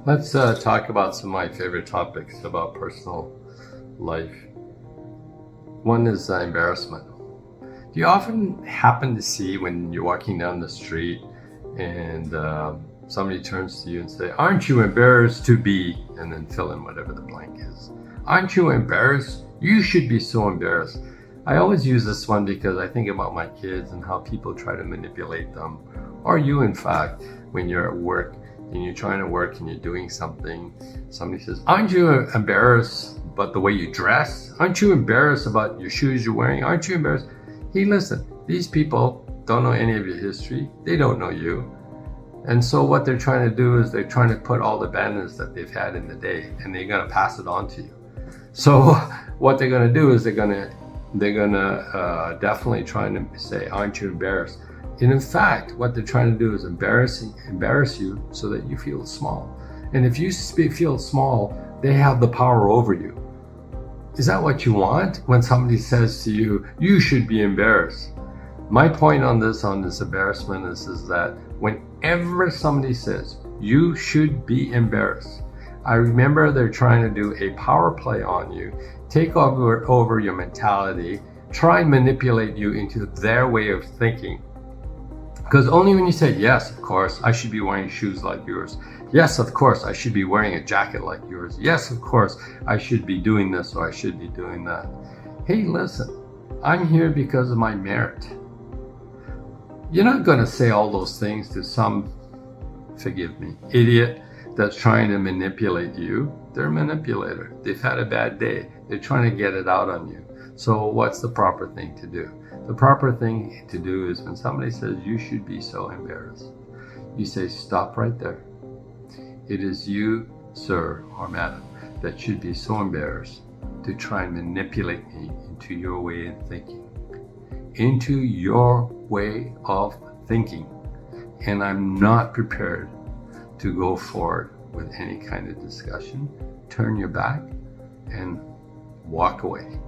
Let's talk about some of my favorite topics about personal life. One is embarrassment. Do you often happen to see when you're walking down the street and somebody turns to you and say, "Aren't you embarrassed to be," and then fill in whatever the blank is. "Aren't you embarrassed? You should be so embarrassed." I always use this one because I think about my kids and how people try to manipulate them. Or you, in fact, when you're at work and you're trying to work and you're doing something, somebody says, "Aren't you embarrassed about the way you dress? Aren't you embarrassed about your shoes you're wearing? Aren't you embarrassed?" Hey, listen, these people don't know any of your history. They don't know you. And so what they're trying to do is they're trying to put all the badness that they've had in the day and they're going to pass it on to you. So what they're going to do is they're going to definitely try to say, "Aren't you embarrassed?" And in fact, what they're trying to do is embarrass you so that you feel small. And if you feel small, they have the power over you. Is that what you want when somebody says to you, "You should be embarrassed"? My point on this embarrassment is that whenever somebody says, "You should be embarrassed," I remember they're trying to do a power play on you, take over your mentality, try and manipulate you into their way of thinking. Because only when you say, "Yes, of course, I should be wearing shoes like yours. Yes, of course, I should be wearing a jacket like yours. Yes, of course, I should be doing this or I should be doing that." Hey, listen, I'm here because of my merit. You're not going to say all those things to some, forgive me, idiot that's trying to manipulate you. They're a manipulator. They've had a bad day. They're trying to get it out on you. So what's the proper thing to do? The proper thing to do is when somebody says, "You should be so embarrassed," you say, "Stop right there. It is you, sir or madam, that should be so embarrassed to try and manipulate me into your way of thinking. Into your way of thinking. And I'm not prepared to go forward with any kind of discussion. Turn your back and walk away."